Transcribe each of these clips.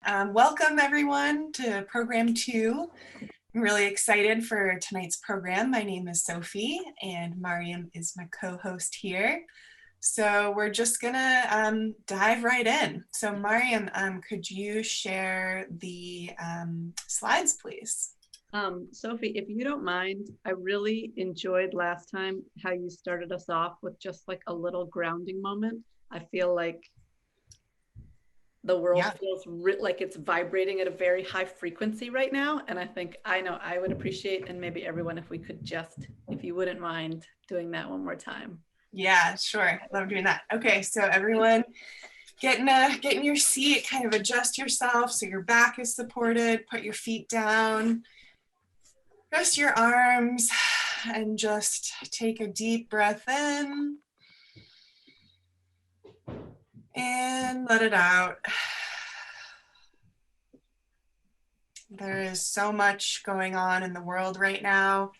Welcome everyone to program 2. I'm really excited for tonight's program. My name is Sophie and Mariam is my co-host here. So we're just gonna dive right in. So Mariam, could you share the slides, please? Sophie, if you don't mind, I really enjoyed last time how you started us off with just like a little grounding moment. I feel like the world feels like it's vibrating at a very high frequency right now. And I know I would appreciate, and maybe everyone, if we could just, if you wouldn't mind doing that one more time. Yeah, sure. Love doing that. Okay, so everyone get in your seat, kind of adjust yourself so your back is supported, put your feet down. Rest your arms and just take a deep breath in and let it out. There is so much going on in the world right now,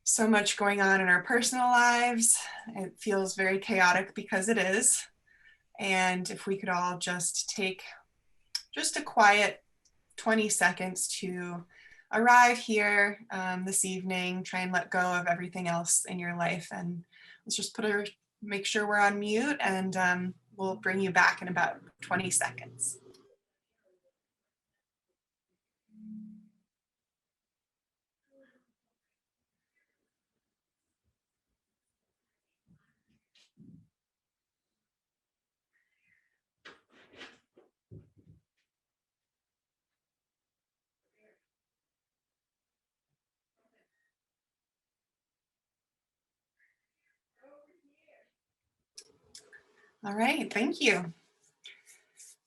so much going on in our personal lives. It feels very chaotic because it is. And if we could all just take just a quiet 20 seconds to arrive here this evening, try and let go of everything else in your life, and let's just make sure we're on mute, and we'll bring you back in about 20 seconds. All right, thank you.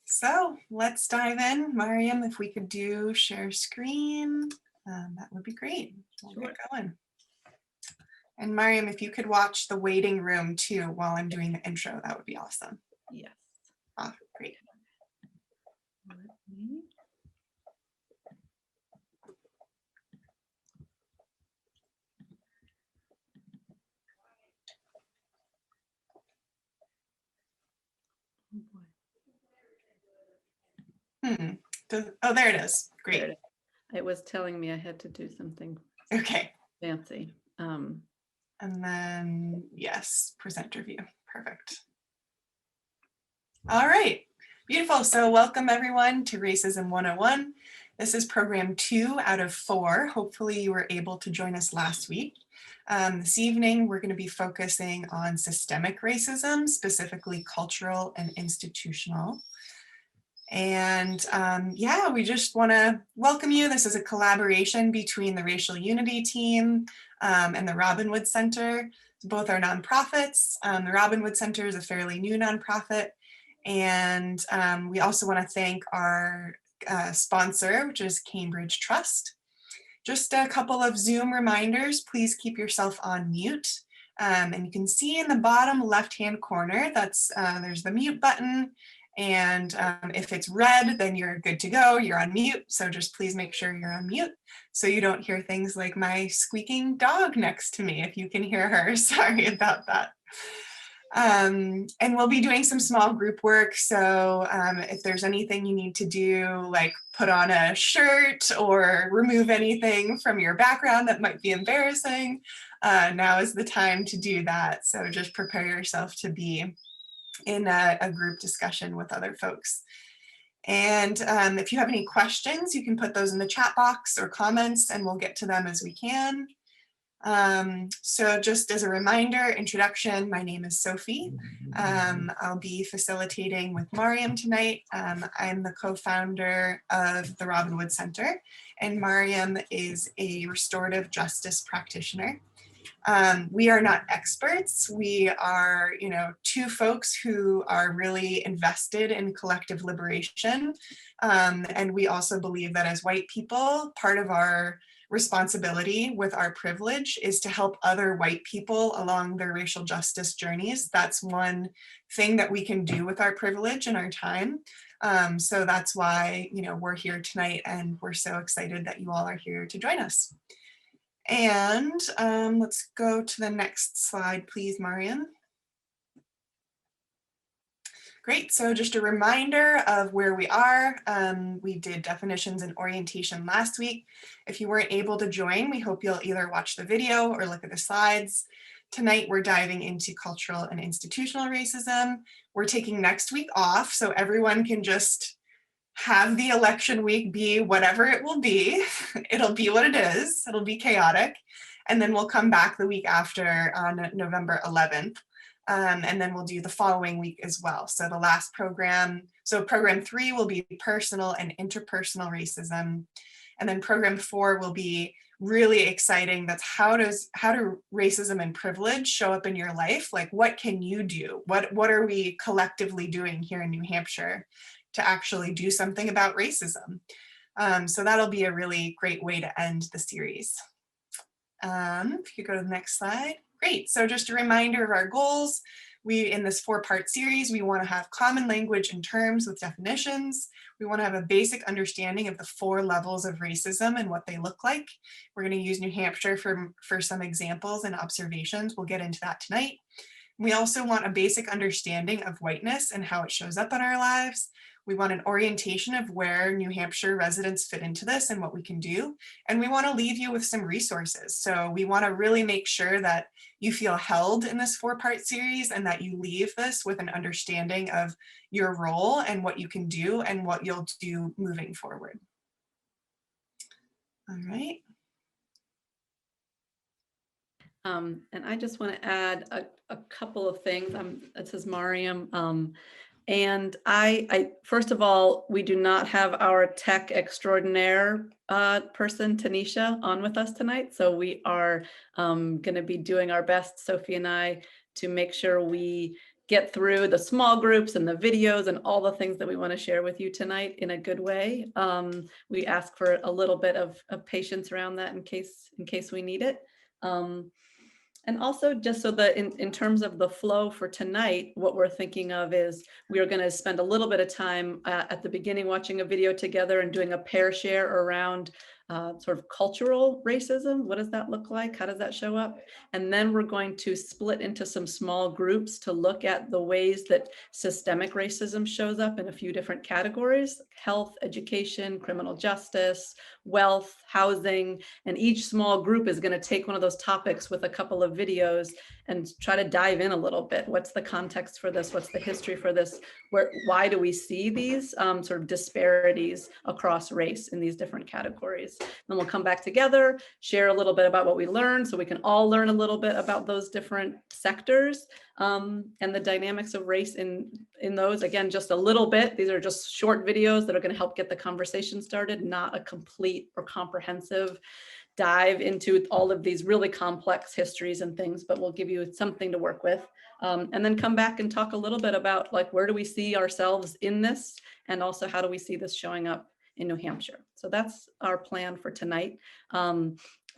So let's dive in. Mariam, if we could do share screen, that would be great. We'll get going. And Mariam, if you could watch the waiting room too while I'm doing the intro, that would be awesome. Yes. Oh, great. Oh, there it is. Great. It was telling me I had to do something fancy. And then, yes, presenter view. Perfect. All right, beautiful. So welcome everyone to Racism 101. This is program 2 out of 4. Hopefully you were able to join us last week. This evening, we're going to be focusing on systemic racism, specifically cultural and institutional. And yeah, we just want to welcome you. This is a collaboration between the Racial Unity team and the Robin Wood Center. Both are nonprofits. The Robin Wood Center is a fairly new nonprofit. And we also want to thank our sponsor, which is Cambridge Trust. Just a couple of Zoom reminders. Please keep yourself on mute. And you can see in the bottom left-hand corner, there's the mute button. And if it's red, then you're good to go. You're on mute. So just please make sure you're on mute so you don't hear things like my squeaking dog next to me, if you can hear her. Sorry about that. And we'll be doing some small group work. So if there's anything you need to do, like put on a shirt or remove anything from your background that might be embarrassing, now is the time to do that. So just prepare yourself to be in a group discussion with other folks. And if you have any questions, you can put those in the chat box or comments and we'll get to them as we can. So just as a reminder, introduction, my name is Sophie. I'll be facilitating with Mariam tonight. I'm the co-founder of the Robin Wood Center, and Mariam is a restorative justice practitioner. We are not experts. We are, two folks who are really invested in collective liberation. And we also believe that as white people, part of our responsibility with our privilege is to help other white people along their racial justice journeys. That's one thing that we can do with our privilege and our time. So that's why, we're here tonight and we're so excited that you all are here to join us. And let's go to the next slide, please, Mariam. Great, so just a reminder of where we are. We did definitions and orientation last week. If you weren't able to join, we hope you'll either watch the video or look at the slides. Tonight, we're diving into cultural and institutional racism. We're taking next week off, so everyone can just have the election week be whatever it will be. It'll be what it is. It'll be chaotic. And then we'll come back the week after on November 11th. And then we'll do the following week as well. So the last program, so program 3 will be personal and interpersonal racism. And then program 4 will be really exciting. That's how do racism and privilege show up in your life? Like, what can you do? What are we collectively doing here in New Hampshire to actually do something about racism? So that'll be a really great way to end the series. If you go to the next slide. Great, so just a reminder of our goals. In this 4-part series, we want to have common language and terms with definitions. We want to have a basic understanding of the 4 levels of racism and what they look like. We're going to use New Hampshire for some examples and observations. We'll get into that tonight. We also want a basic understanding of whiteness and how it shows up in our lives. We want an orientation of where New Hampshire residents fit into this and what we can do. And we want to leave you with some resources. So we want to really make sure that you feel held in this 4-part series and that you leave this with an understanding of your role and what you can do and what you'll do moving forward. All right. And I just want to add a couple of things. This is Mariam. And I first of all, we do not have our tech extraordinaire person, Tanisha, on with us tonight. So we are going to be doing our best, Sophie and I, to make sure we get through the small groups and the videos and all the things that we want to share with you tonight in a good way. We ask for a little bit of patience around that in case we need it. And also just so that in terms of the flow for tonight, what we're thinking of is we are going to spend a little bit of time at the beginning watching a video together and doing a pair share around sort of cultural racism. What does that look like? How does that show up? And then we're going to split into some small groups to look at the ways that systemic racism shows up in a few different categories: health, education, criminal justice, wealth, housing. And each small group is going to take one of those topics with a couple of videos and try to dive in a little bit. What's the context for this? What's the history for this? Why do we see these sort of disparities across race in these different categories? Then we'll come back together, share a little bit about what we learned so we can all learn a little bit about those different sectors and the dynamics of race in those. Again, just a little bit. These are just short videos that are going to help get the conversation started, not a complete or comprehensive dive into all of these really complex histories and things, but we'll give you something to work with. And then come back and talk a little bit about, like, where do we see ourselves in this? And also, how do we see this showing up in New Hampshire? So that's our plan for tonight.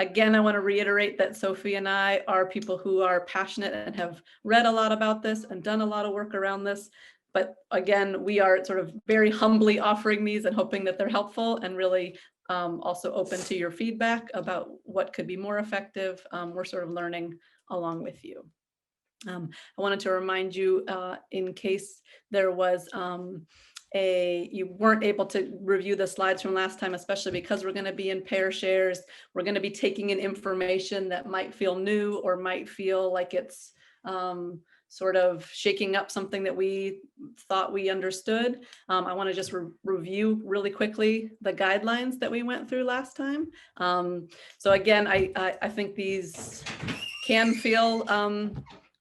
Again, I want to reiterate that Sophie and I are people who are passionate and have read a lot about this and done a lot of work around this. But again, we are sort of very humbly offering these and hoping that they're helpful, and really also open to your feedback about what could be more effective. We're sort of learning along with you. I wanted to remind you, in case there was you weren't able to review the slides from last time, especially because we're going to be in pair shares. We're going to be taking in information that might feel new or might feel like it's sort of shaking up something that we thought we understood. I want to just review really quickly the guidelines that we went through last time. So again, I think these can feel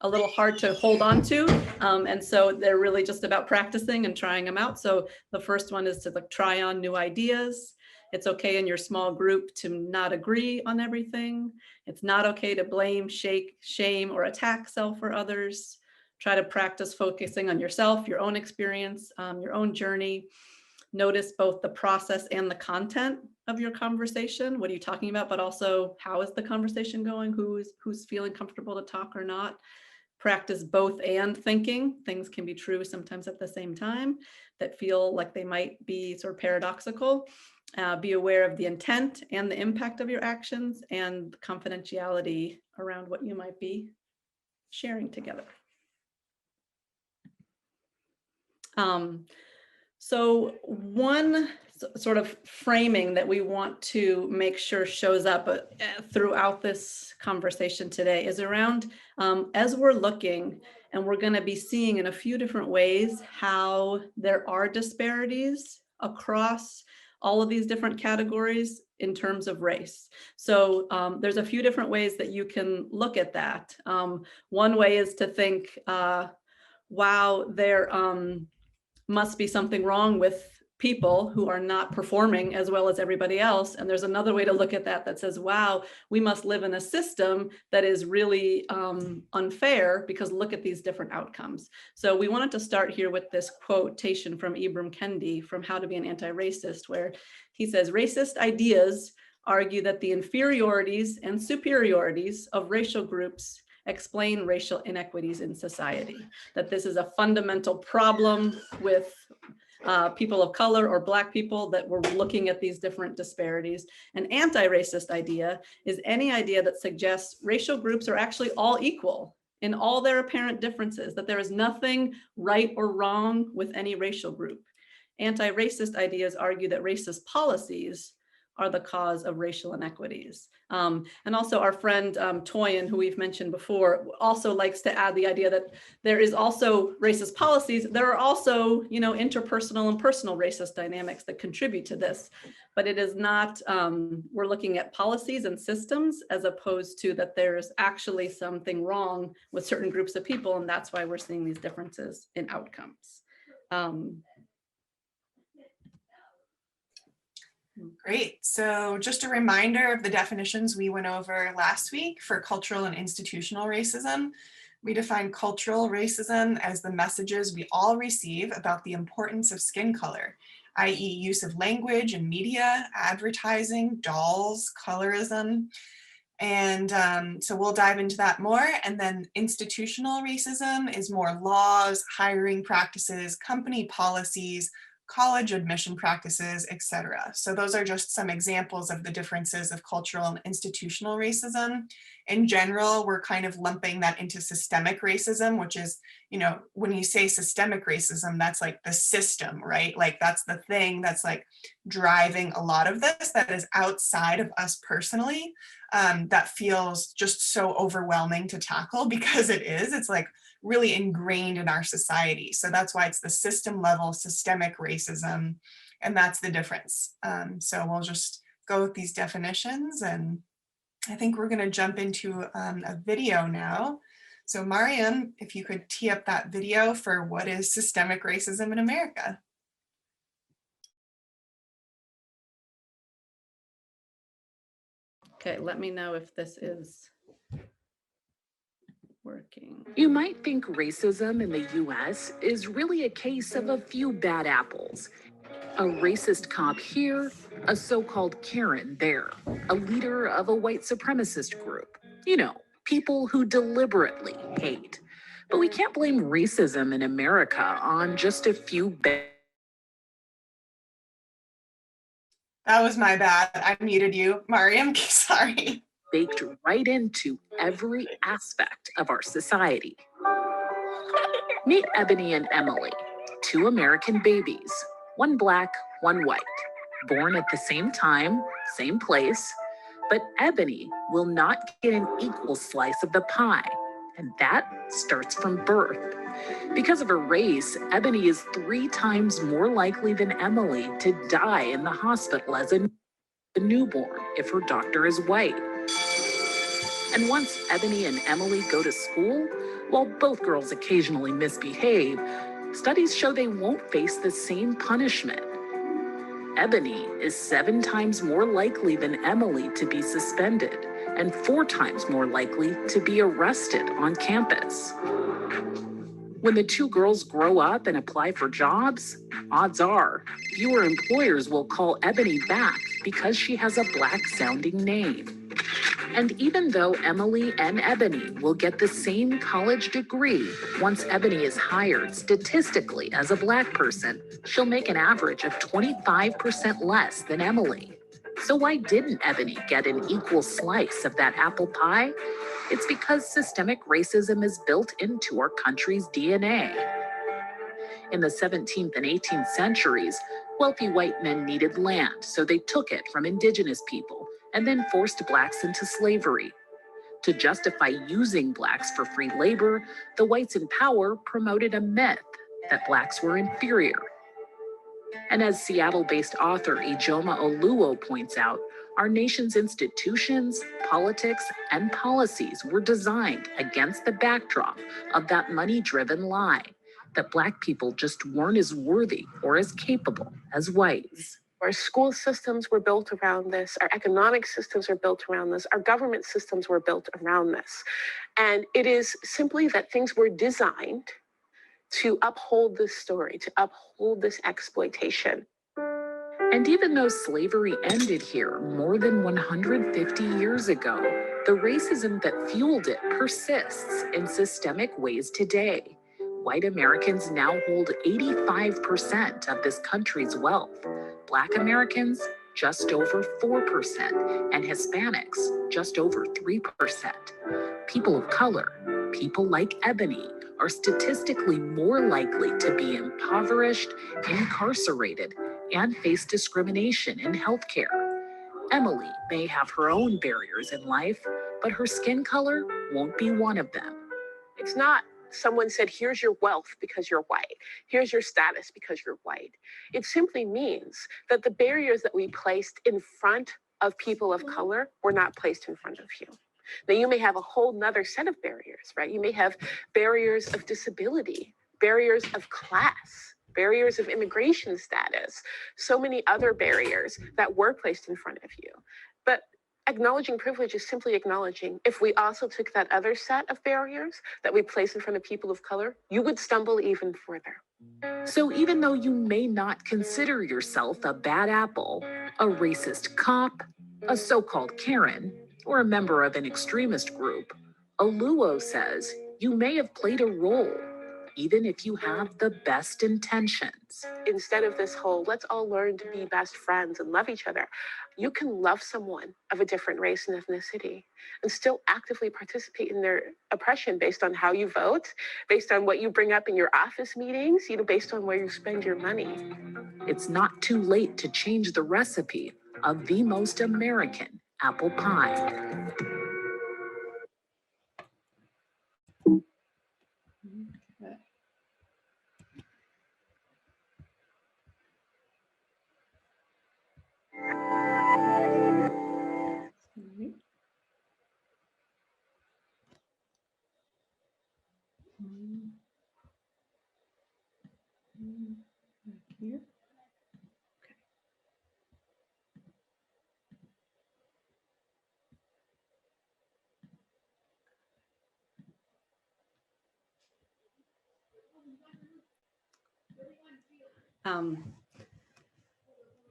a little hard to hold on to. And so they're really just about practicing and trying them out. So the first one is to try on new ideas. It's okay in your small group to not agree on everything. It's not okay to blame, shame, or attack self or others. Try to practice focusing on yourself, your own experience, your own journey. Notice both the process and the content of your conversation. What are you talking about? But also, how is the conversation going? Who's feeling comfortable to talk or not? Practice both and thinking. Things can be true sometimes at the same time that feel like they might be sort of paradoxical. Be aware of the intent and the impact of your actions and confidentiality around what you might be sharing together. So one sort of framing that we want to make sure shows up throughout this conversation today is around, as we're looking, and we're going to be seeing in a few different ways how there are disparities across all of these different categories in terms of race. So there's a few different ways that you can look at that. One way is to think, wow, there must be something wrong with people who are not performing as well as everybody else. And there's another way to look at that says, wow, we must live in a system that is really unfair because look at these different outcomes. So we wanted to start here with this quotation from Ibram Kendi from How to Be an Anti-Racist, where he says, racist ideas argue that the inferiorities and superiorities of racial groups explain racial inequities in society, that this is a fundamental problem with people of color or Black people, that we're looking at these different disparities. An anti-racist idea is any idea that suggests racial groups are actually all equal in all their apparent differences, that there is nothing right or wrong with any racial group. Anti-racist ideas argue that racist policies are the cause of racial inequities. And also our friend Toyin, who we've mentioned before, also likes to add the idea that there is also racist policies. There are also, interpersonal and personal racist dynamics that contribute to this, but it is not, we're looking at policies and systems as opposed to that there's actually something wrong with certain groups of people, and that's why we're seeing these differences in outcomes. Great. So just a reminder of the definitions we went over last week for cultural and institutional racism. We define cultural racism as the messages we all receive about the importance of skin color, i.e. use of language and media, advertising, dolls, colorism. And so we'll dive into that more. And then institutional racism is more laws, hiring practices, company policies, college admission practices, etc. So those are just some examples of the differences of cultural and institutional racism. In general, we're kind of lumping that into systemic racism, which is, when you say systemic racism, that's like the system, right? Like that's the thing that's like driving a lot of this that is outside of us personally, that feels just so overwhelming to tackle because it's like really ingrained in our society. So that's why it's the system level systemic racism, and that's the difference. So we'll just go with these definitions, and I think we're going to jump into a video now. So Mariam, if you could tee up that video for what is systemic racism in America. Okay, let me know if this is working. You might think racism in the US is really a case of a few bad apples. A racist cop here, a so-called Karen there, a leader of a white supremacist group. People who deliberately hate. But we can't blame racism in America on just a few bad. That was my bad. I muted you, Mariam. Sorry. Baked right into every aspect of our society. Meet Ebony and Emily, two American babies, one Black, one white, born at the same time, same place, but Ebony will not get an equal slice of the pie, and that starts from birth. Because of her race, Ebony is 3 times more likely than Emily to die in the hospital as a newborn if her doctor is white. And once Ebony and Emily go to school, while both girls occasionally misbehave, studies show they won't face the same punishment. Ebony is 7 times more likely than Emily to be suspended and 4 times more likely to be arrested on campus. When the 2 girls grow up and apply for jobs, odds are fewer employers will call Ebony back because she has a Black-sounding name. And even though Emily and Ebony will get the same college degree, once Ebony is hired statistically as a Black person, she'll make an average of 25% less than Emily. So why didn't Ebony get an equal slice of that apple pie? It's because systemic racism is built into our country's DNA. In the 17th and 18th centuries, wealthy white men needed land, so they took it from indigenous people and then forced blacks into slavery. To justify using blacks for free labor, the whites in power promoted a myth that blacks were inferior. And as Seattle-based author Ijoma Oluo points out, our nation's institutions, politics, and policies were designed against the backdrop of that money-driven lie that Black people just weren't as worthy or as capable as whites. Our school systems were built around this. Our economic systems are built around this. Our government systems were built around this. And it is simply that things were designed to uphold this story, to uphold this exploitation. And even though slavery ended here more than 150 years ago, the racism that fueled it persists in systemic ways today. White Americans now hold 85% of this country's wealth. Black Americans, just over 4%, and Hispanics, just over 3%. People of color, people like Ebony, are statistically more likely to be impoverished, incarcerated, and face discrimination in healthcare. Emily may have her own barriers in life, but her skin color won't be one of them. It's not someone said, here's your wealth because you're white. Here's your status because you're white. It simply means that the barriers that we placed in front of people of color were not placed in front of you. Now, you may have a whole nother set of barriers, right? You may have barriers of disability, barriers of class, barriers of immigration status, so many other barriers that were placed in front of you. But acknowledging privilege is simply acknowledging if we also took that other set of barriers that we place in front of people of color, you would stumble even further. So even though you may not consider yourself a bad apple, a racist cop, a so-called Karen, or a member of an extremist group, Oluo says you may have played a role, even if you have the best intentions. Instead of this whole, let's all learn to be best friends and love each other, you can love someone of a different race and ethnicity and still actively participate in their oppression based on how you vote, based on what you bring up in your office meetings, based on where you spend your money. It's not too late to change the recipe of the most American apple pie. Here.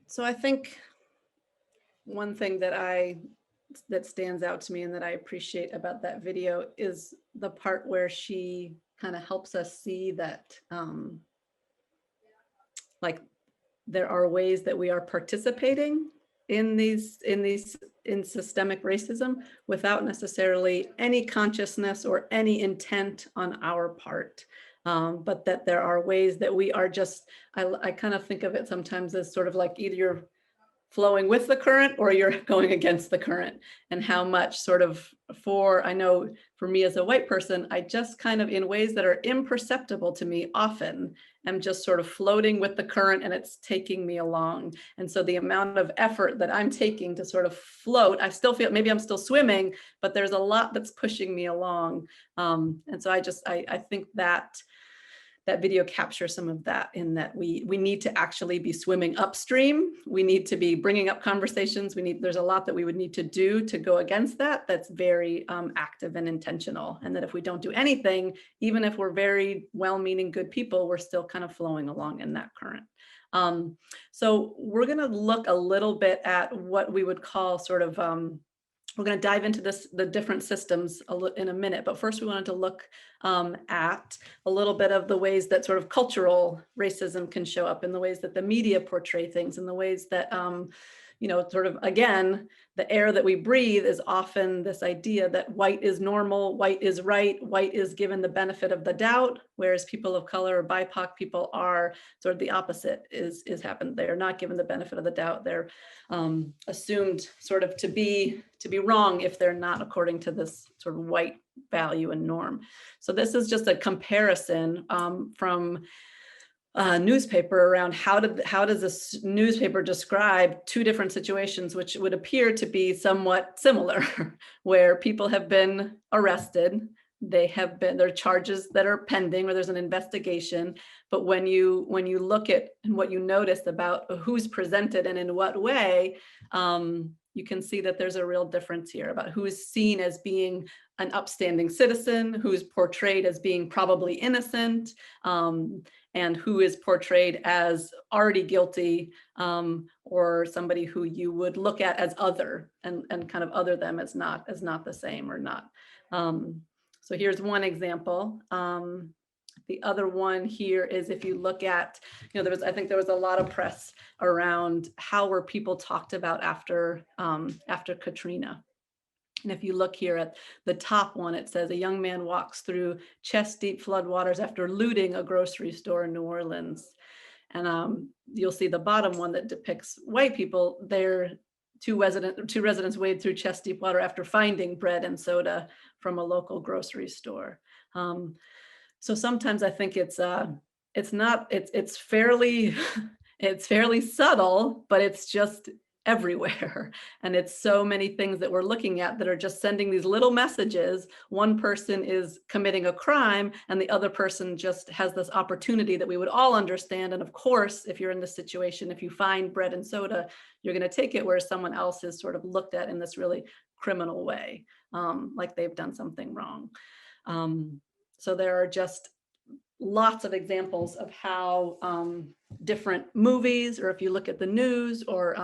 So I think one thing that stands out to me and that I appreciate about that video is the part where she kind of helps us see that like there are ways that we are participating in systemic racism without necessarily any consciousness or any intent on our part. But that there are ways that we are just, I kind of think of it sometimes as sort of like either you're flowing with the current or you're going against the current, and how much sort of I know for me as a white person, I just kind of in ways that are imperceptible to me often am just sort of floating with the current and it's taking me along. And so the amount of effort that I'm taking to sort of float, I still feel maybe I'm still swimming, but there's a lot that's pushing me along. And so I think that video captures some of that, in that we need to actually be swimming upstream. We need to be bringing up conversations. There's a lot that we would need to do to go against that. That's very active and intentional. And that if we don't do anything, even if we're very well-meaning good people, we're still kind of flowing along in that current. So we're going to look a little bit at what we would call sort of, we're going to dive into the different systems in a minute, but first we wanted to look at a little bit of the ways that sort of cultural racism can show up, in the ways that the media portray things, in the ways that, sort of, again, the air that we breathe is often this idea that white is normal, white is right, white is given the benefit of the doubt, whereas people of color or BIPOC people are sort of the opposite is happened. They are not given the benefit of the doubt. They're assumed sort of to be wrong if they're not according to this sort of white value and norm. So this is just a comparison from newspaper around how does this newspaper describe two different situations which would appear to be somewhat similar, where people have been arrested, there are charges that are pending, or there's an investigation, but when you look at what you notice about who's presented and in what way, you can see that there's a real difference here about who is seen as being an upstanding citizen, who's portrayed as being probably innocent, and who is portrayed as already guilty, or somebody who you would look at as other and kind of other them as not the same or not. So here's one example. The other one here is if you look at, I think there was a lot of press around how were people talked about after Katrina. And if you look here at the top one, it says a young man walks through chest-deep floodwaters after looting a grocery store in New Orleans. And you'll see the bottom one that depicts white people. Two residents wade through chest-deep water after finding bread and soda from a local grocery store. So sometimes I think it's fairly subtle, but it's just everywhere. And it's so many things that we're looking at that are just sending these little messages. One person is committing a crime and the other person just has this opportunity that we would all understand. And of course, if you're in this situation, if you find bread and soda, you're going to take it, whereas someone else is sort of looked at in this really criminal way, like they've done something wrong. So there are just lots of examples of how different movies, or if you look at the news, or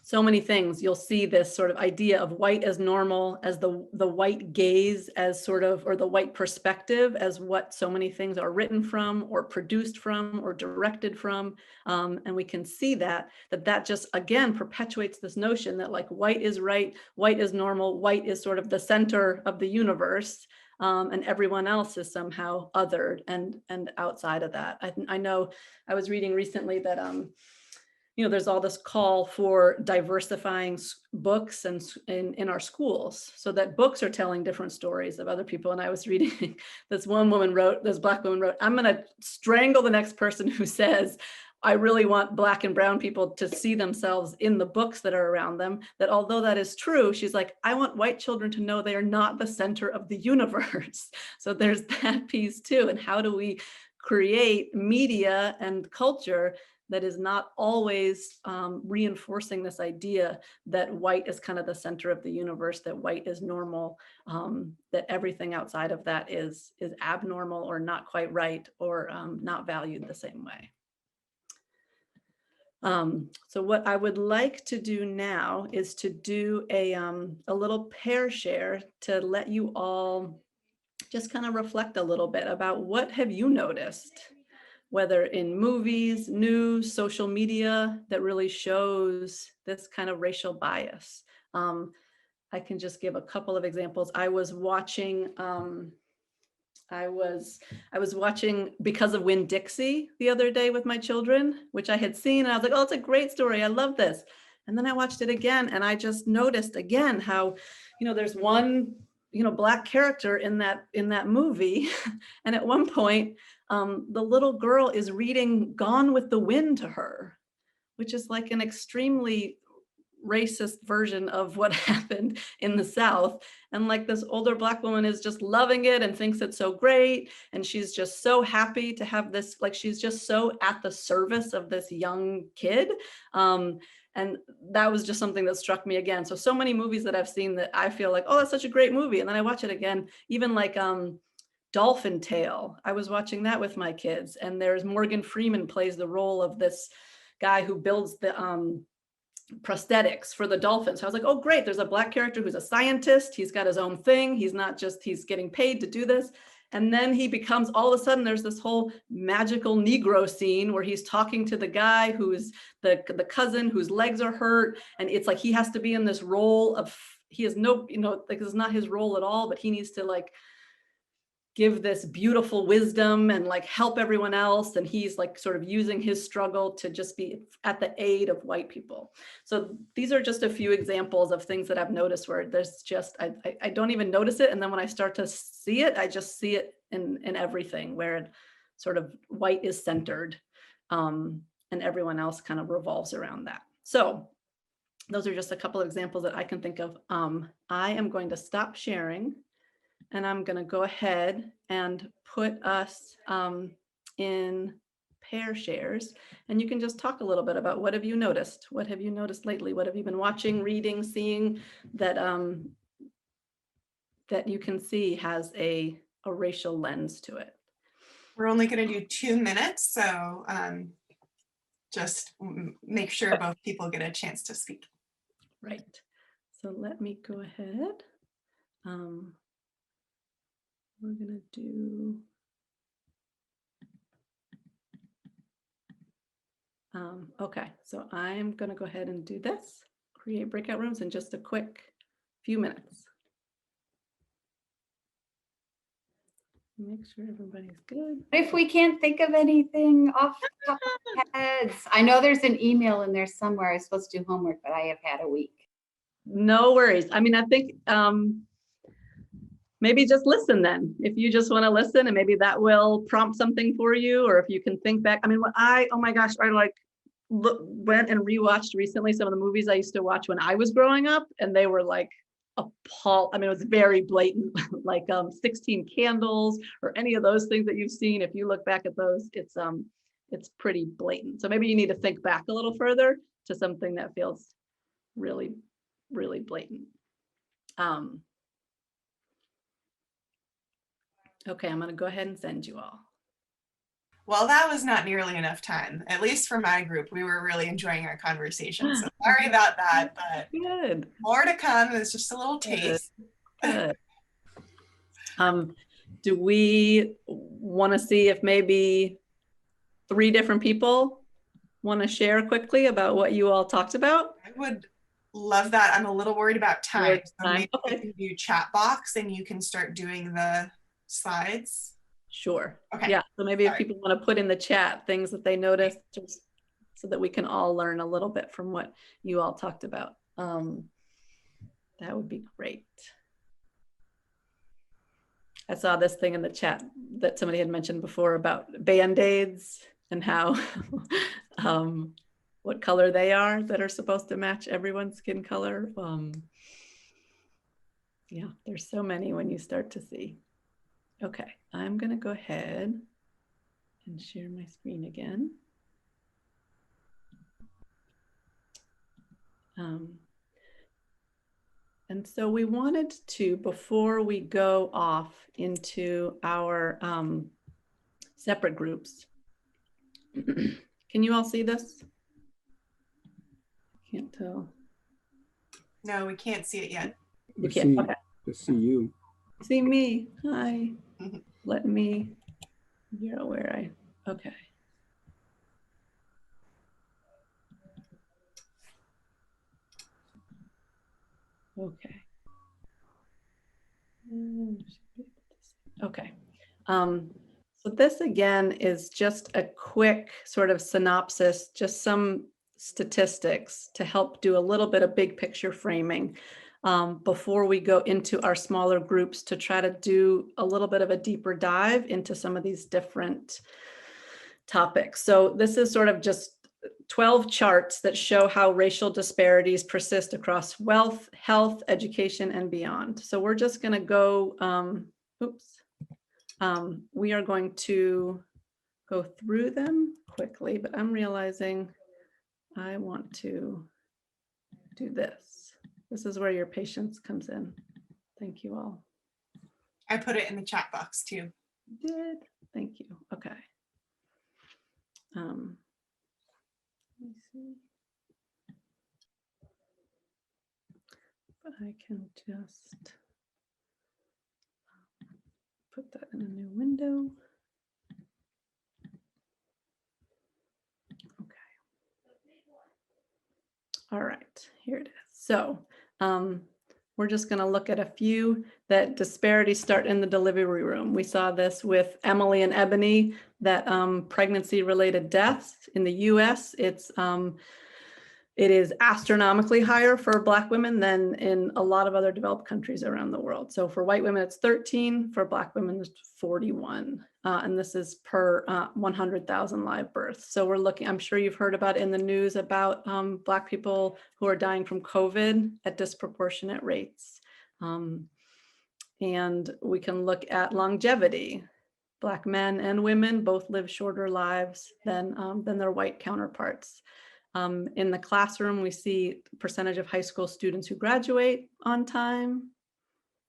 so many things, you'll see this sort of idea of white as normal, as the white gaze as sort of, or the white perspective as what so many things are written from or produced from or directed from. And we can see that just, again, perpetuates this notion that like white is right, white is normal, white is sort of the center of the universe. And everyone else is somehow othered and outside of that. I know I was reading recently that there's all this call for diversifying books and in our schools, so that books are telling different stories of other people. And I was reading this black woman wrote, "I'm going to strangle the next person who says, I really want Black and brown people to see themselves in the books that are around them, that although that is true," she's like, "I want white children to know they are not the center of the universe." So there's that piece too. And how do we create media and culture that is not always reinforcing this idea that white is kind of the center of the universe, that white is normal, that everything outside of that is abnormal or not quite right, or not valued the same way. So what I would like to do now is to do a little pair share to let you all just kind of reflect a little bit about what have you noticed, whether in movies, news, social media, that really shows this kind of racial bias. I can just give a couple of examples. I was watching Because of Winn-Dixie the other day with my children, which I had seen, and I was like, oh, it's a great story, I love this. And then I watched it again, and I just noticed again how, there's one, Black character in that movie. And at one point, the little girl is reading Gone with the Wind to her, which is like an extremely racist version of what happened in the South. And like this older Black woman is just loving it and thinks it's so great. And she's just so happy to have this, like, she's just so at the service of this young kid. And that was just something that struck me again. So many movies that I've seen that I feel like, oh, that's such a great movie. And then I watch it again, even like Dolphin Tale. I was watching that with my kids, and there's Morgan Freeman plays the role of this guy who builds the prosthetics for the dolphins. I was like, oh, great. There's a Black character who's a scientist. He's got his own thing. He's not just, he's getting paid to do this. And then he becomes, all of a sudden, there's this whole magical Negro scene where he's talking to the guy who's the cousin whose legs are hurt. And it's like, he has to be in this role of, he has no, like, it's not his role at all, but he needs to like give this beautiful wisdom and like help everyone else. And he's like sort of using his struggle to just be at the aid of white people. So these are just a few examples of things that I've noticed where there's just, I don't even notice it. And then when I start to see it, I just see it in everything where sort of white is centered and everyone else kind of revolves around that. So those are just a couple of examples that I can think of. I am going to stop sharing. And I'm going to go ahead and put us in pair shares. And you can just talk a little bit about what have you noticed? What have you noticed lately? What have you been watching, reading, seeing that that you can see has a racial lens to it? We're only going to do 2 minutes, so just make sure both people get a chance to speak. Right. So let me go ahead. We're going to do, okay, so I'm going to go ahead and do this, create breakout rooms in just a quick few minutes. Make sure everybody's good. If we can't think of anything off the top of our heads, I know there's an email in there somewhere. I was supposed to do homework, but I have had a week. No worries. I mean, I think maybe just listen then. If you just want to listen and maybe that will prompt something for you, or if you can think back. I mean, what oh my gosh, I like went and rewatched recently some of the movies I used to watch when I was growing up, and they were like appalled. I mean, it was very blatant, like 16 Candles or any of those things that you've seen. If you look back at those, it's pretty blatant. So maybe you need to think back a little further to something that feels really, really blatant. Okay, I'm going to go ahead and send you all. Well, that was not nearly enough time, at least for my group. We were really enjoying our conversation. So sorry about that, but Good. More to come. It's just a little taste. Good. Do we want to see if maybe 3 different people want to share quickly about what you all talked about? I would love that. I'm a little worried about time. So maybe Okay. we can do chat box and you can start doing the slides. Sure. Okay. Yeah. So maybe if people want to put in the chat things that they noticed, just so that we can all learn a little bit from what you all talked about. That would be great. I saw this thing in the chat that somebody had mentioned before about Band-Aids and how what color they are that are supposed to match everyone's skin color. Yeah, there's so many when you start to see. Okay, I'm going to go ahead and share my screen again. And so we wanted to, before we go off into our separate groups, can you all see this? Can't tell. No, we can't see it yet. You can't. Okay. To see you. See me. Hi. Let me figure out where I. Okay. Okay. Okay. So this again is just a quick sort of synopsis, just some statistics to help do a little bit of big picture framing before we go into our smaller groups to try to do a little bit of a deeper dive into some of these different topics. So this is sort of just 12 charts that show how racial disparities persist across wealth, health, education, and beyond. So we're just going to go, we are going to go through them quickly, but I'm realizing I want to do this. This is where your patience comes in. Thank you all. I put it in the chat box too. You did. Thank you. Okay. Let me see. I can just put that in a new window. Okay. All right, here it is. So we're just going to look at a few that disparities start in the delivery room. We saw this with Emily and Ebony, that pregnancy-related deaths in the US, it is astronomically higher for Black women than in a lot of other developed countries around the world. So for white women, it's 13, for Black women, it's 41. And this is per 100,000 live births. So we're looking, I'm sure you've heard about in the news about Black people who are dying from COVID at disproportionate rates. And we can look at longevity. Black men and women both live shorter lives than their white counterparts. In the classroom, we see the percentage of high school students who graduate on time.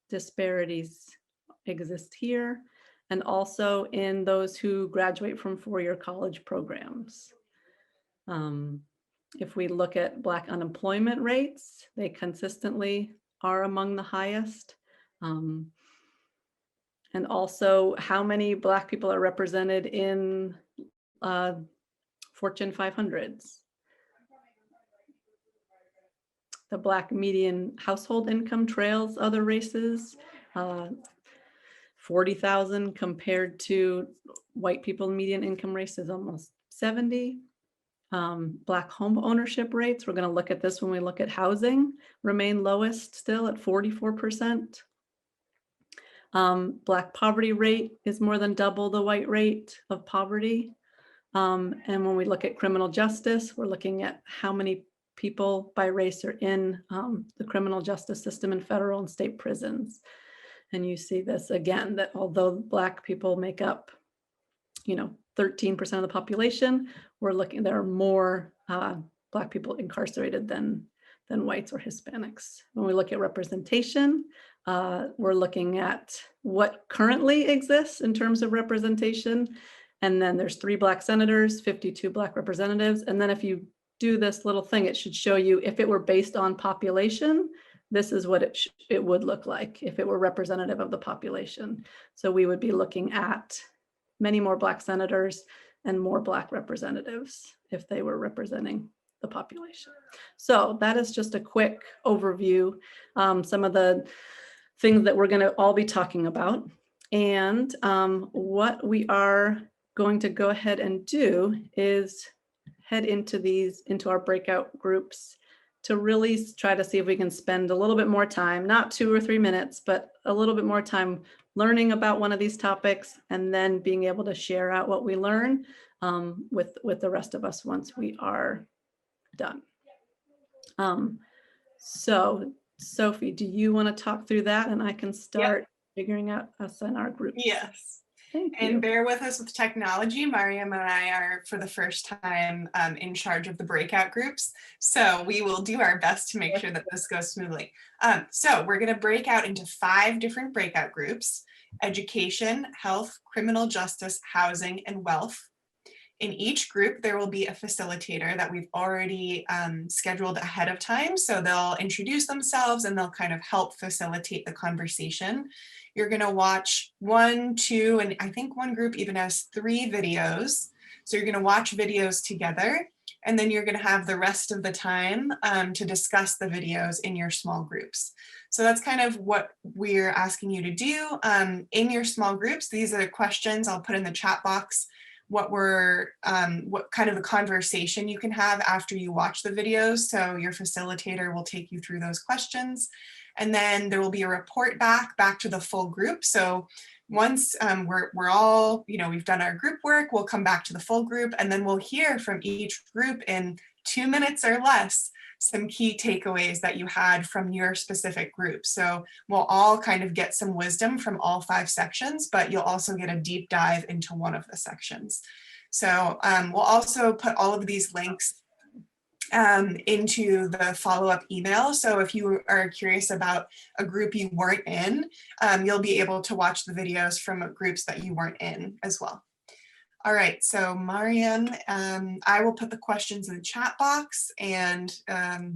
Disparities exist here, and also in those who graduate from four-year college programs. If we look at Black unemployment rates, they consistently are among the highest. And also how many Black people are represented in Fortune 500s. The Black median household income trails other races, 40,000 compared to white people median income race is almost 70. Black home ownership rates, we're going to look at this when we look at housing, remain lowest still at 44%. Black poverty rate is more than double the white rate of poverty. And when we look at criminal justice, we're looking at how many people by race are in the criminal justice system in federal and state prisons. And you see this again, that although Black people make up, 13% of the population, we're looking, there are more Black people incarcerated than whites or Hispanics. When we look at representation, we're looking at what currently exists in terms of representation. And then there's 3 Black senators, 52 Black representatives. And then if you do this little thing, it should show you if it were based on population, this is what it would look like if it were representative of the population. So we would be looking at many more Black senators and more Black representatives if they were representing the population. So that is just a quick overview, some of the things that we're going to all be talking about. And what we are going to go ahead and do is head into our breakout groups to really try to see if we can spend a little bit more time, not 2 or 3 minutes, but a little bit more time learning about one of these topics and then being able to share out what we learn with the rest of us once we are done. So Sophie, do you want to talk through that and I can start figuring out us in our group? Yes. Thank you. And bear with us with technology. Mariam and I are, for the first time, in charge of the breakout groups. So we will do our best to make sure that this goes smoothly. So we're going to break out into 5 different breakout groups: education, health, criminal justice, housing, and wealth. In each group, there will be a facilitator that we've already scheduled ahead of time. So they'll introduce themselves and they'll kind of help facilitate the conversation. You're going to watch 1, 2, and I think one group even has 3 videos. So you're going to watch videos together, and then you're going to have the rest of the time to discuss the videos in your small groups. So that's kind of what we're asking you to do in your small groups. These are the questions I'll put in the chat box. What kind of the conversation you can have after you watch the videos. So your facilitator will take you through those questions. And then there will be a report back to the full group. So once we're all, we've done our group work, we'll come back to the full group, and then we'll hear from each group in 2 minutes or less some key takeaways that you had from your specific group. So we'll all kind of get some wisdom from all 5 sections, but you'll also get a deep dive into one of the sections. So we'll also put all of these links into the follow-up email. So if you are curious about a group you weren't in, you'll be able to watch the videos from groups that you weren't in as well. All right, so Mariam, I will put the questions in the chat box, and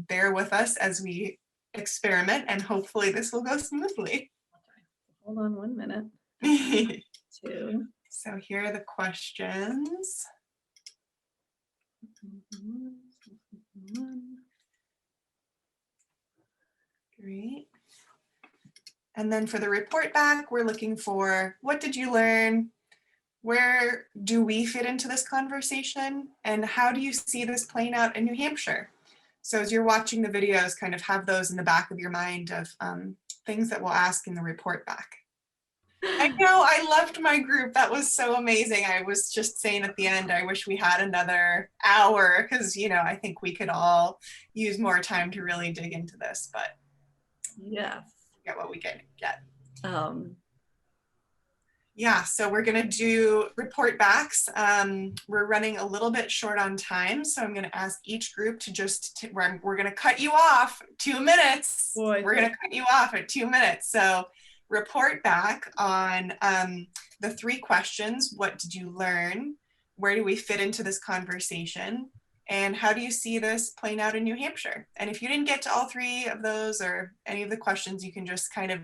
bear with us as we experiment, and hopefully this will go smoothly. Hold on 1 minute. 2. So here are the questions. Great. And then for the report back, we're looking for, what did you learn? Where do we fit into this conversation? And how do you see this playing out in New Hampshire? So as you're watching the videos, kind of have those in the back of your mind of things that we'll ask in the report back. I know, I loved my group. That was so amazing. I was just saying at the end, I wish we had another hour because, you know, I think we could all use more time to really dig into this, but Yes. get what we can get. Yeah, so we're going to do report backs. We're running a little bit short on time, so I'm going to ask each group to just, we're going to cut you off 2 minutes. Boy, we're going to cut you off at 2 minutes. So report back on the 3 questions. What did you learn? Where do we fit into this conversation? And how do you see this playing out in New Hampshire? And if you didn't get to all 3 of those or any of the questions, you can just kind of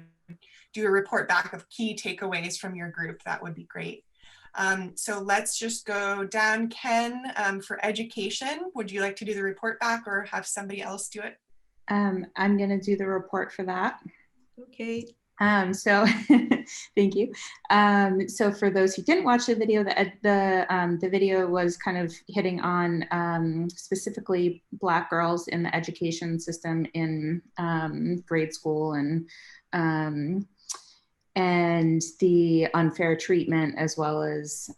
do a report back of key takeaways from your group. That would be great. So let's just go down. Ken, for education, would you like to do the report back or have somebody else do it? I'm going to do the report for that. okay. So thank you. So for those who didn't watch the video, the video was kind of hitting on specifically Black girls in the education system in grade school and the unfair treatment, as well as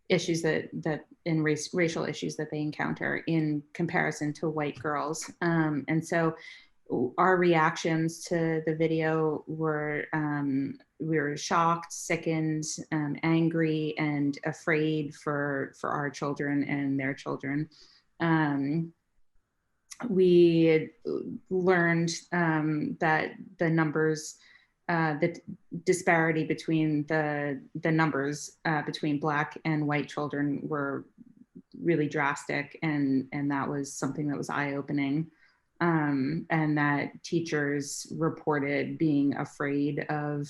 issues that in racial issues that they encounter in comparison to white girls. And so our reactions to the video were, we were shocked, sickened, angry, and afraid for our children and their children. We learned that the numbers, the disparity between the numbers between Black and white children were really drastic, and that was something that was eye-opening. And that teachers reported being afraid of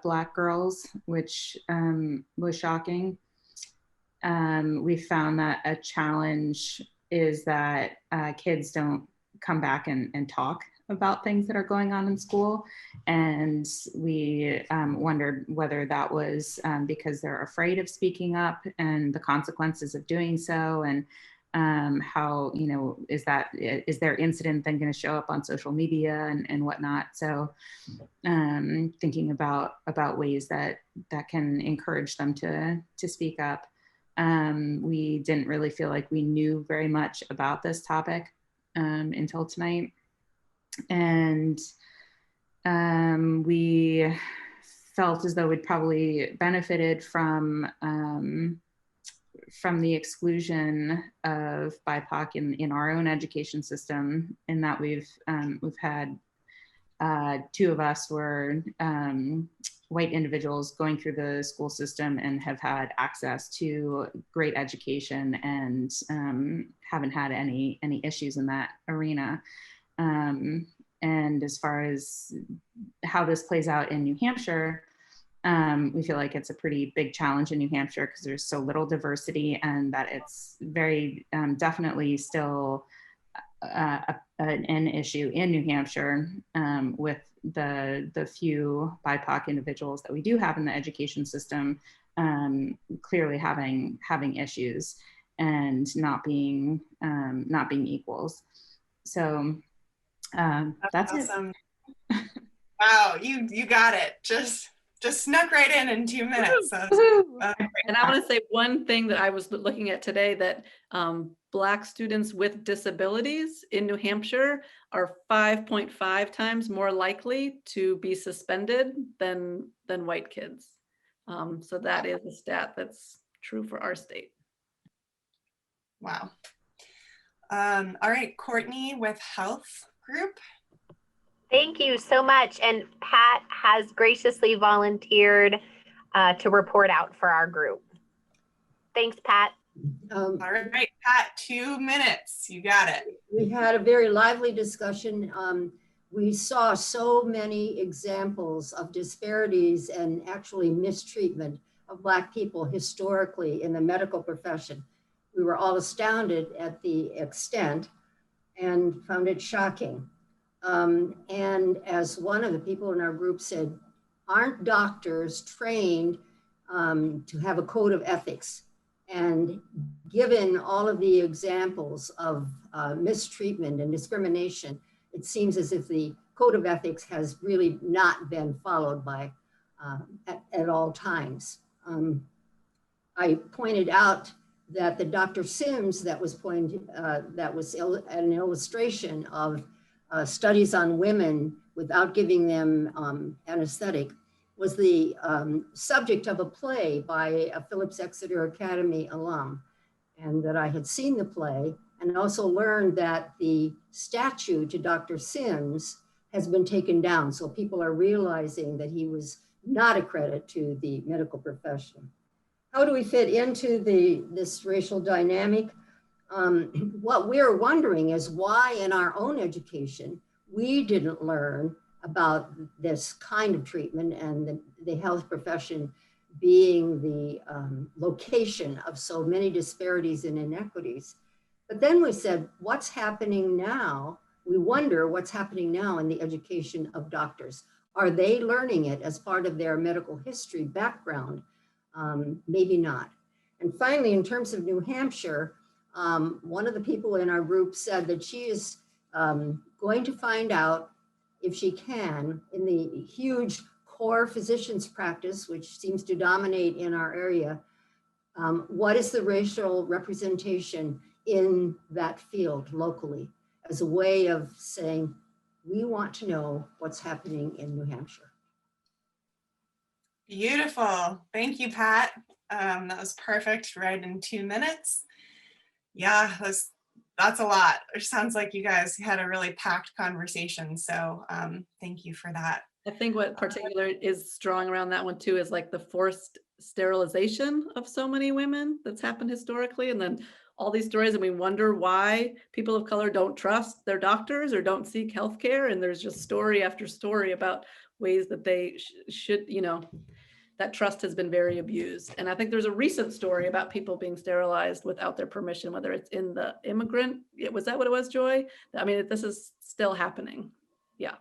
Black girls, which was shocking. We found that a challenge is that kids don't come back and talk about things that are going on in school. And we wondered whether that was because they're afraid of speaking up and the consequences of doing so, and how, you know, is their incident then going to show up on social media and whatnot. So thinking about ways that can encourage them to speak up. We didn't really feel like we knew very much about this topic until tonight. And we felt as though we'd probably benefited from the exclusion of BIPOC in our own education system, in that we've had 2 of us were white individuals going through the school system and have had access to great education and haven't had any issues in that arena. And as far as how this plays out in New Hampshire, we feel like it's a pretty big challenge in New Hampshire because there's so little diversity, and that it's very definitely still an issue in New Hampshire with the few BIPOC individuals that we do have in the education system clearly having issues and not being equals. So that's awesome. Wow, you got it. Just snuck right in 2 minutes. So, and I want to say one thing that I was looking at today, that Black students with disabilities in New Hampshire are 5.5 times more likely to be suspended than white kids. So that is a stat that's true for our state. Wow. All right, Courtney with Health Group. Thank you so much. And Pat has graciously volunteered to report out for our group. Thanks, Pat. All right, Pat, 2 minutes. You got it. We had a very lively discussion. We saw so many examples of disparities and actually mistreatment of Black people historically in the medical profession. We were all astounded at the extent and found it shocking. And as one of the people in our group said, aren't doctors trained to have a code of ethics? And given all of the examples of mistreatment and discrimination, it seems as if the code of ethics has really not been followed by at all times. I pointed out that the Dr. Sims that was an illustration of studies on women without giving them anesthetic was the subject of a play by a Phillips Exeter Academy alum, and that I had seen the play and also learned that the statue to Dr. Sims has been taken down. So people are realizing that he was not a credit to the medical profession. How do we fit into this racial dynamic? What we're wondering is why in our own education, we didn't learn about this kind of treatment and the health profession being the location of so many disparities and inequities. But then we said, what's happening now? We wonder what's happening now in the education of doctors. Are they learning it as part of their medical history background? Maybe not. And finally, in terms of New Hampshire, one of the people in our group said that she is going to find out, if she can, in the huge core physician's practice, which seems to dominate in our area, what is the racial representation in that field locally, as a way of saying, we want to know what's happening in New Hampshire. Beautiful. Thank you, Pat. That was perfect, right in 2 minutes. Yeah, that's a lot. It sounds like you guys had a really packed conversation. So thank you for that. I think what particular is strong around that one too is like the forced sterilization of so many women that's happened historically. And then all these stories, and we wonder why people of color don't trust their doctors or don't seek healthcare. And there's just story after story about ways that they should, that trust has been very abused. And I think there's a recent story about people being sterilized without their permission, whether it's in the immigrant, was that what it was, Joy? I mean, this is still happening. Yeah.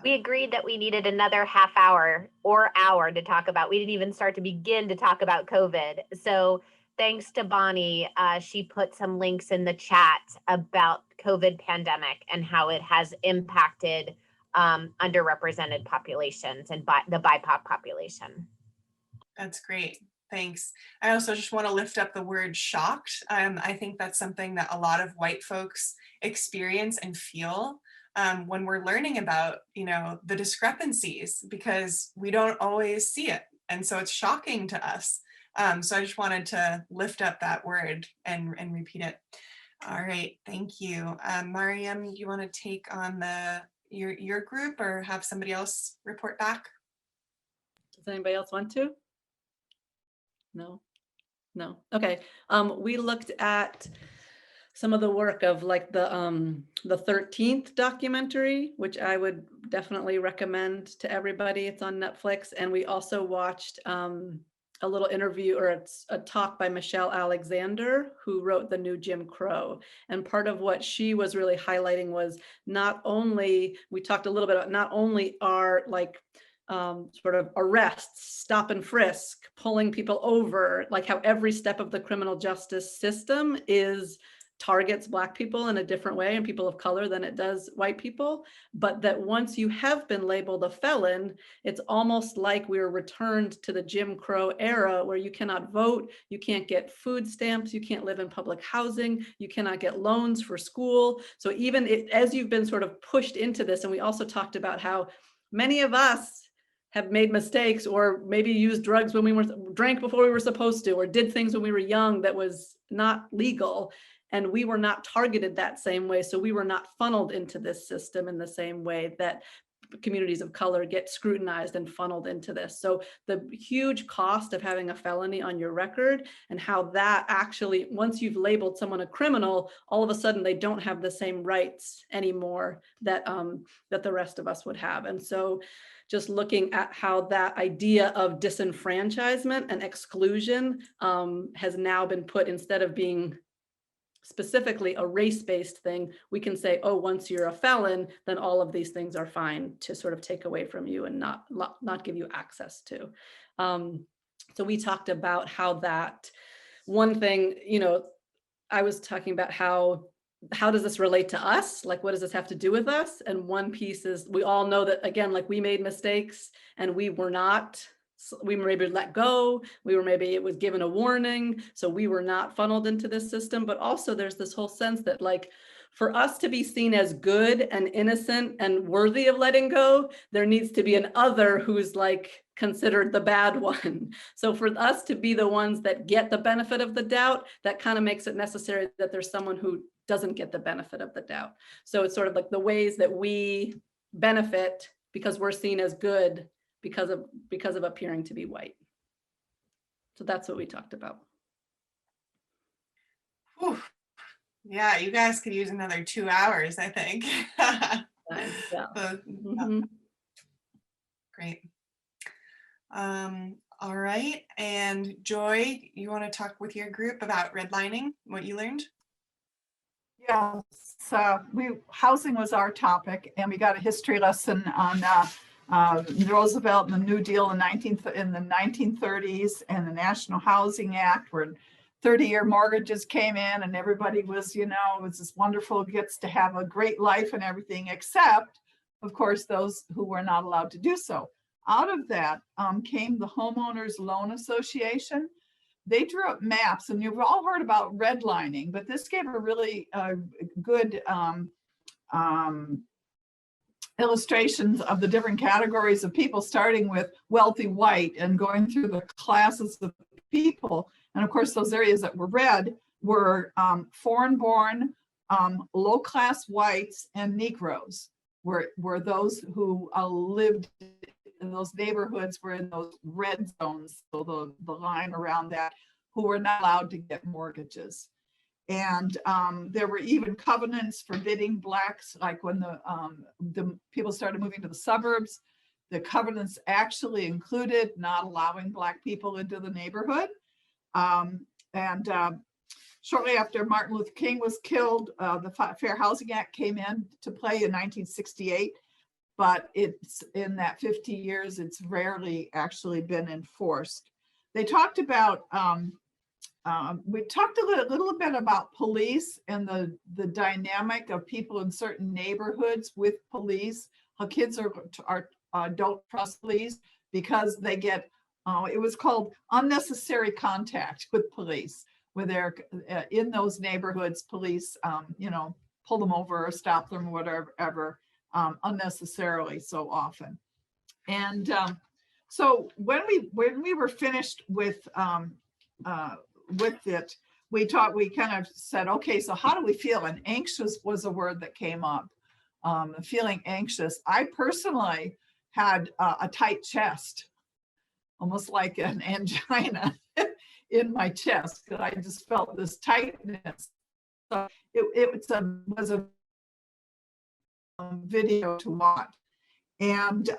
We agreed that we needed another half hour or hour to talk about. We didn't even start to begin to talk about COVID. So thanks to Bonnie, she put some links in the chat about COVID pandemic and how it has impacted underrepresented populations and the BIPOC population. That's great. Thanks. I also just want to lift up the word shocked. I think that's something that a lot of white folks experience and feel when we're learning about, the discrepancies, because we don't always see it. And so it's shocking to us. So I just wanted to lift up that word and repeat it. All right, thank you. Mariam, you want to take on your group or have somebody else report back? Does anybody else want to? No. Okay. We looked at some of the work of like the 13th documentary, which I would definitely recommend to everybody. It's on Netflix. And we also watched a little interview or a talk by Michelle Alexander, who wrote The New Jim Crow. And part of what she was really highlighting was we talked a little bit about not only are like sort of arrests, stop and frisk, pulling people over, like how every step of the criminal justice system targets Black people in a different way and people of color than it does white people. But that once you have been labeled a felon, it's almost like we're returned to the Jim Crow era where you cannot vote, you can't get food stamps, you can't live in public housing, you cannot get loans for school. So even as you've been sort of pushed into this, and we also talked about how many of us have made mistakes or maybe used drugs when we drank before we were supposed to, or did things when we were young that was not legal. And we were not targeted that same way. So we were not funneled into this system in the same way that communities of color get scrutinized and funneled into this. So the huge cost of having a felony on your record, and how that actually, once you've labeled someone a criminal, all of a sudden they don't have the same rights anymore that that the rest of us would have. And so just looking at how that idea of disenfranchisement and exclusion has now been put, instead of being specifically a race-based thing, we can say, oh, once you're a felon, then all of these things are fine to sort of take away from you and not give you access to. So we talked about how that one thing, you know, I was talking about how does this relate to us? Like, what does this have to do with us? And one piece is, we all know that, again, like, we made mistakes and we were maybe let go. It was given a warning. So we were not funneled into this system. But also there's this whole sense that, like, for us to be seen as good and innocent and worthy of letting go, there needs to be an other who's like considered the bad one. So for us to be the ones that get the benefit of the doubt, that kind of makes it necessary that there's someone who doesn't get the benefit of the doubt. So it's sort of like the ways that we benefit because we're seen as good because of appearing to be white. So that's what we talked about. Whew. Yeah, you guys could use another 2 hours, I think. Yeah. Great. All right. And Joy, you want to talk with your group about redlining, what you learned? Yes, housing was our topic, and we got a history lesson on Roosevelt and the New Deal in the 1930s, and the National Housing Act, where 30-year mortgages came in, and everybody was, you know, it was this wonderful, gets to have a great life and everything, except, of course, those who were not allowed to do so. Out of that came the Homeowners Loan Association. They drew up maps, and you've all heard about redlining, but this gave a really good illustrations of the different categories of people, starting with wealthy white and going through the classes of people. And of course, those areas that were red were foreign-born, low-class whites, and Negroes were those who lived in those neighborhoods, were in those red zones, so the line around that, who were not allowed to get mortgages. And there were even covenants forbidding blacks, like when the people started moving to the suburbs, the covenants actually included not allowing black people into the neighborhood. Shortly after Martin Luther King was killed, the Fair Housing Act came in to play in 1968. But it's in that 50 years, it's rarely actually been enforced. They talked about, we talked a little bit about police and the dynamic of people in certain neighborhoods with police, how kids don't trust police because they get, it was called unnecessary contact with police, where they're in those neighborhoods, police, you know, pull them over or stop them, whatever. Unnecessarily so often. And so when we were finished with it, we kind of said, okay, so how do we feel? And anxious was a word that came up. Feeling anxious. I personally had a tight chest, almost like an angina in my chest, because I just felt this tightness. So it was a video to watch. And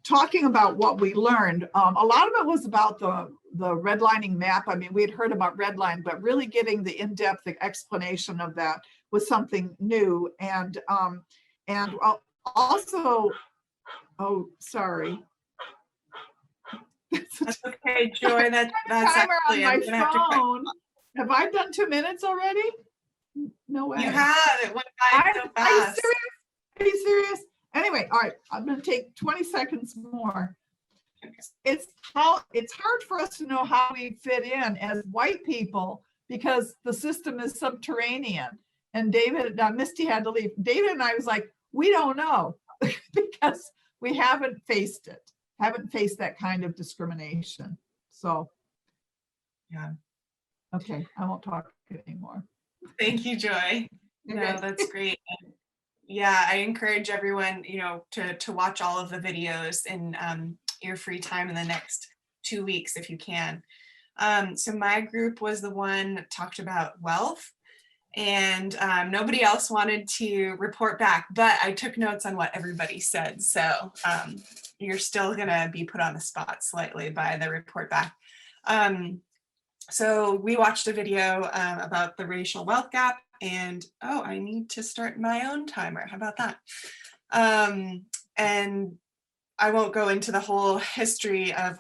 talking about what we learned, a lot of it was about the redlining map. I mean, we had heard about redline, but really getting the in-depth explanation of that was something new. And also, oh, sorry. That's okay, Joy. That's actually on my phone. Have I done 2 minutes already? No way. You have. It went by so fast. Are you serious? Are you serious? Anyway, all right, I'm going to take 20 seconds more. It's hard for us to know how we fit in as white people because the system is subterranean. And Misty had to leave. David and I was like, we don't know because we haven't faced that kind of discrimination. So, yeah. Okay, I won't talk anymore. Thank you, Joy. No, that's great. Yeah, I encourage everyone, to watch all of the videos in your free time in the next 2 weeks if you can. So my group was the one that talked about wealth, and nobody else wanted to report back, but I took notes on what everybody said. So you're still gonna be put on the spot slightly by the report back. So we watched a video about the racial wealth gap, and I need to start my own timer. How about that? And I won't go into the whole history of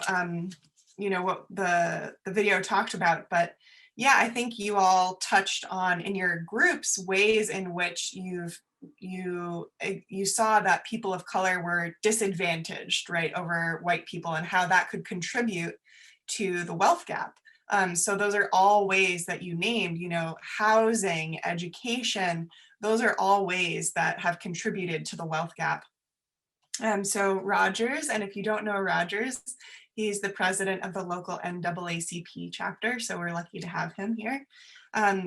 what the video talked about, but yeah, I think you all touched on in your groups ways in which you saw that people of color were disadvantaged, right, over white people, and how that could contribute to the wealth gap. So those are all ways that you named, housing, education, those are all ways that have contributed to the wealth gap. So Rogers, and if you don't know Rogers, he's the president of the local NAACP chapter, so we're lucky to have him here.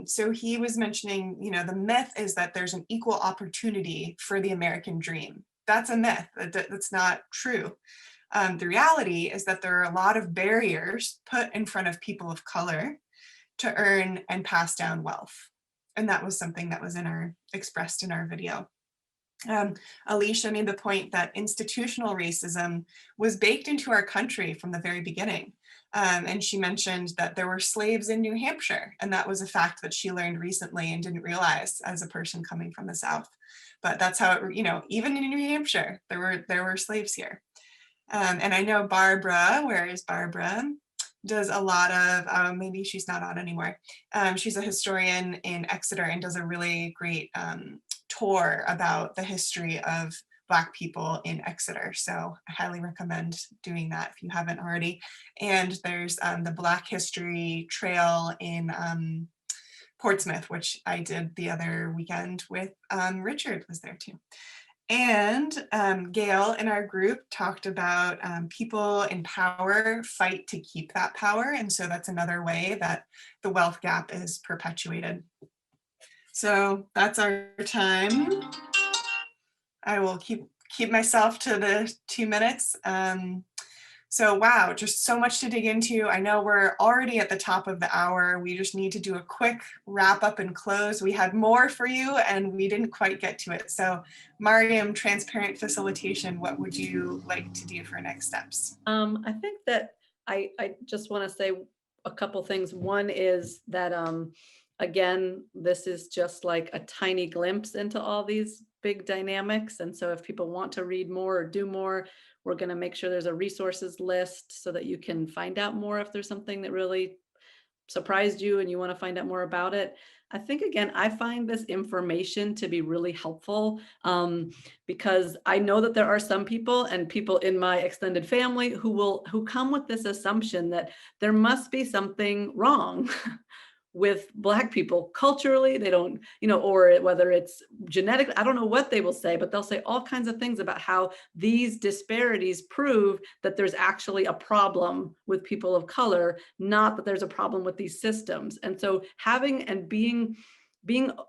So he was mentioning, the myth is that there's an equal opportunity for the American dream. That's a myth. That's not true. The reality is that there are a lot of barriers put in front of people of color to earn and pass down wealth. And that was something that was expressed in our video. Alicia made the point that institutional racism was baked into our country from the very beginning. And she mentioned that there were slaves in New Hampshire, and that was a fact that she learned recently and didn't realize as a person coming from the South. But that's how even in New Hampshire, there were slaves here. And I know Barbara, where is Barbara, does a lot of, maybe she's not on anymore. She's a historian in Exeter and does a really great tour about the history of Black people in Exeter. So I highly recommend doing that if you haven't already. And there's the Black History Trail in Portsmouth, which I did the other weekend with Richard was there too. And Gail in our group talked about people in power fight to keep that power. And so that's another way that the wealth gap is perpetuated. So that's our time. I will keep myself to the 2 minutes. So wow, just so much to dig into. I know we're already at the top of the hour. We just need to do a quick wrap up and close. We had more for you and we didn't quite get to it. So Mariam, transparent facilitation, what would you like to do for next steps? I think that I just want to say a couple things. One is that, again, this is just like a tiny glimpse into all these big dynamics. And so if people want to read more or do more, we're going to make sure there's a resources list so that you can find out more if there's something that really surprised you and you want to find out more about it. I think, again, I find this information to be really helpful because I know that there are some people and people in my extended family who come with this assumption that there must be something wrong with Black people culturally. They don't, or whether it's genetic, I don't know what they will say, but they'll say all kinds of things about how these disparities prove that there's actually a problem with people of color, not that there's a problem with these systems. And so having and being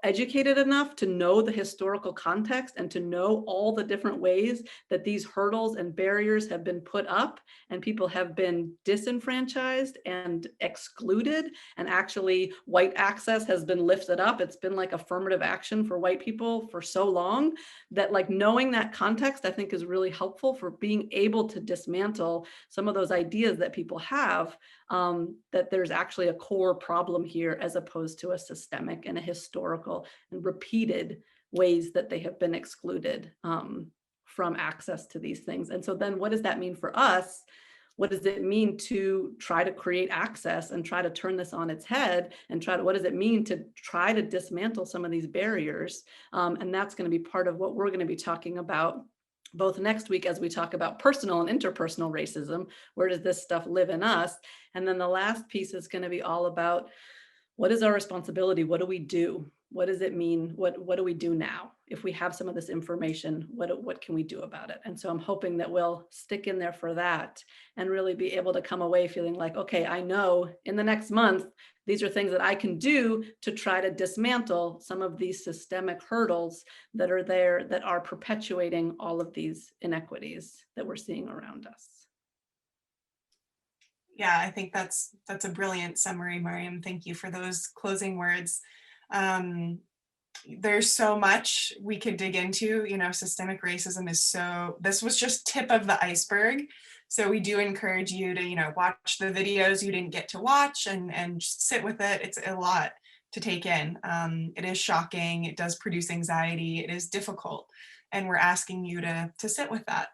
educated enough to know the historical context and to know all the different ways that these hurdles and barriers have been put up and people have been disenfranchised and excluded, and actually white access has been lifted up. It's been like affirmative action for white people for so long that, like, knowing that context, I think, is really helpful for being able to dismantle some of those ideas that people have, that there's actually a core problem here as opposed to a systemic and a historical and repeated ways that they have been excluded from access to these things. And so then what does that mean for us? What does it mean to try to create access and try to turn this on its head and what does it mean to try to dismantle some of these barriers? And that's going to be part of what we're going to be talking about both next week as we talk about personal and interpersonal racism. Where does this stuff live in us? And then the last piece is going to be all about what is our responsibility? What do we do? what does it mean? What do we do now? If we have some of this information, what can we do about it? And so I'm hoping that we'll stick in there for that and really be able to come away feeling like, okay, I know in the next month, these are things that I can do to try to dismantle some of these systemic hurdles that are there that are perpetuating all of these inequities that we're seeing around us. Yeah, I think that's a brilliant summary, Mariam. Thank you for those closing words. There's so much we could dig into, you know, systemic racism is this was just tip of the iceberg. So we do encourage you to, you know, watch the videos you didn't get to watch and just sit with it. It's a lot to take in. It is shocking. It does produce anxiety. It is difficult. And we're asking you to sit with that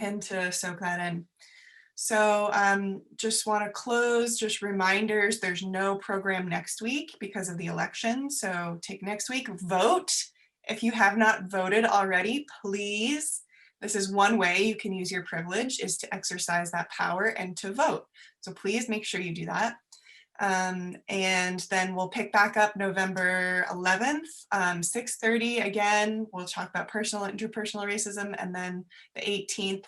and to soak that in. So just want to close, just reminders, there's no program next week because of the election. So take next week, vote. If you have not voted already, please, this is one way you can use your privilege, is to exercise that power and to vote. So please make sure you do that. And then we'll pick back up November 11th, 6:30 again. We'll talk about personal and interpersonal racism, and then the 18th,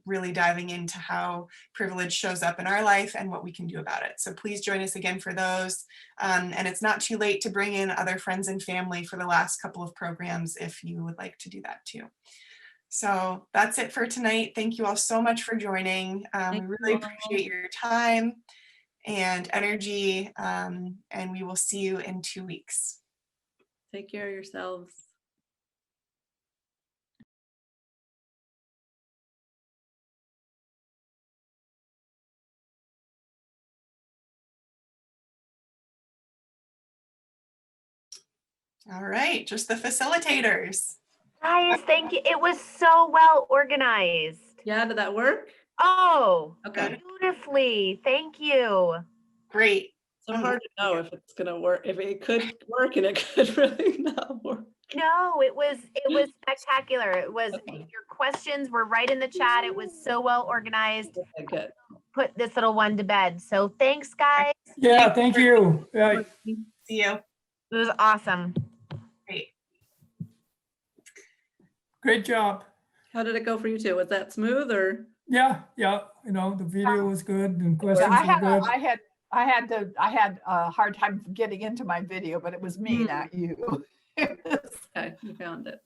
really diving into how privilege shows up in our life and what we can do about it. So please join us again for those. And it's not too late to bring in other friends and family for the last couple of programs if you would like to do that too. So that's it for tonight. Thank you all so much for joining. We really appreciate your time and energy, and we will see you in 2 weeks. Take care of yourselves. All right, just the facilitators. Guys, thank you. It was so well organized. Yeah, did that work? Oh, Okay. beautifully. Thank you. Great. So hard to know if it's gonna work, if it could work and it could really not work. No, it was spectacular. It was, your questions were right in the chat. It was so well organized. Okay, good. Put this little one to bed. So thanks, guys. Yeah, thank you. See you. It was awesome. Great. Great job. How did it go for you two? Was that smooth or? Yeah, you know, the video was good and questions I were had, good. I had a hard time getting into my video, but it was me, not you. Okay, you found it.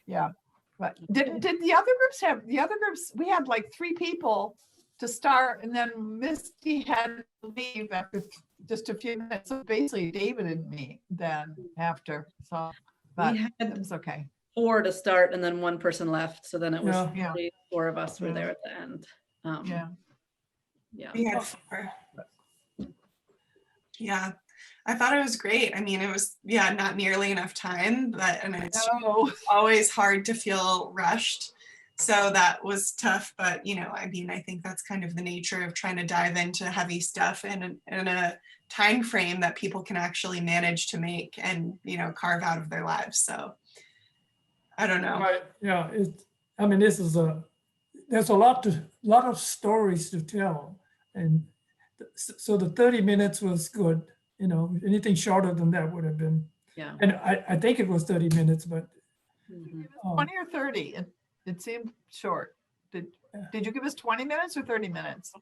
Yeah, but did the other groups have, we had like 3 people to start, and then Misty had to leave after just a few minutes. So basically David and me then after, so, but We it had was okay. 4 to start and then 1 person left. So then it was Yeah. 4 of us were Yeah. there at the end. Yeah. Yeah. We had 4. Yeah, I thought it was great. I mean, it was, yeah, not nearly enough time, but, and it's No. always hard to feel rushed. So that was tough, but you know, I mean, I think that's kind of the nature of trying to dive into heavy stuff in a time frame that people can actually manage to make and, you know, carve out of their lives. So I don't know. Right, yeah, I mean, there's a lot of stories to tell. And so the 30 minutes was good. You know, anything shorter than that would have been. Yeah. And I think it was 30 minutes, but. Mhm. 20 or 30, it seemed short. Did you give us 20 minutes or 30 minutes?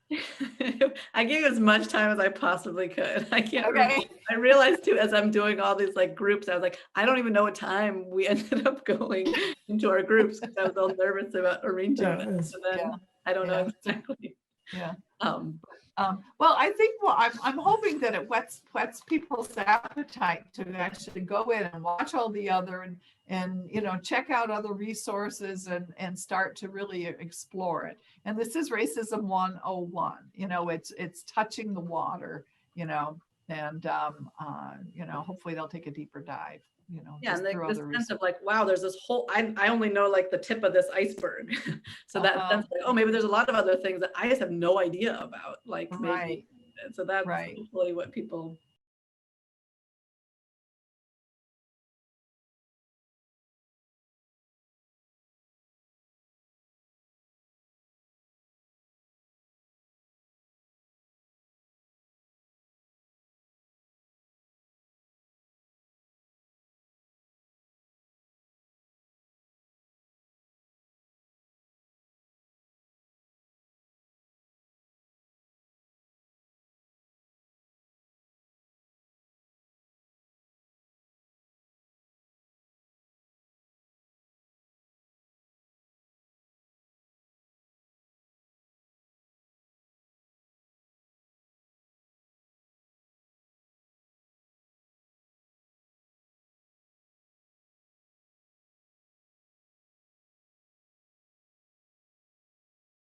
I gave as much time as I possibly could. I can't Okay. remember. I realized too, as I'm doing all these like groups, I was like, I don't even know what time we ended up going into our groups because I was all nervous about arranging Yeah, them. it's- So then Yeah. I don't know Yeah. exactly. Yeah. Well, I think I'm hoping that it whets people's appetite to actually go in and watch all the other and you know, check out other resources and start to really explore it. And this is Racism 101. You know, it's touching the water. You know, and you know, hopefully they'll take a deeper dive. You know, yeah, just and through this other sense of like, wow, there's this whole, I only know like the tip of this iceberg. So that sense like, oh, maybe there's a lot of other things that I just have no idea about. Like maybe, Right. so that's Right. hopefully what people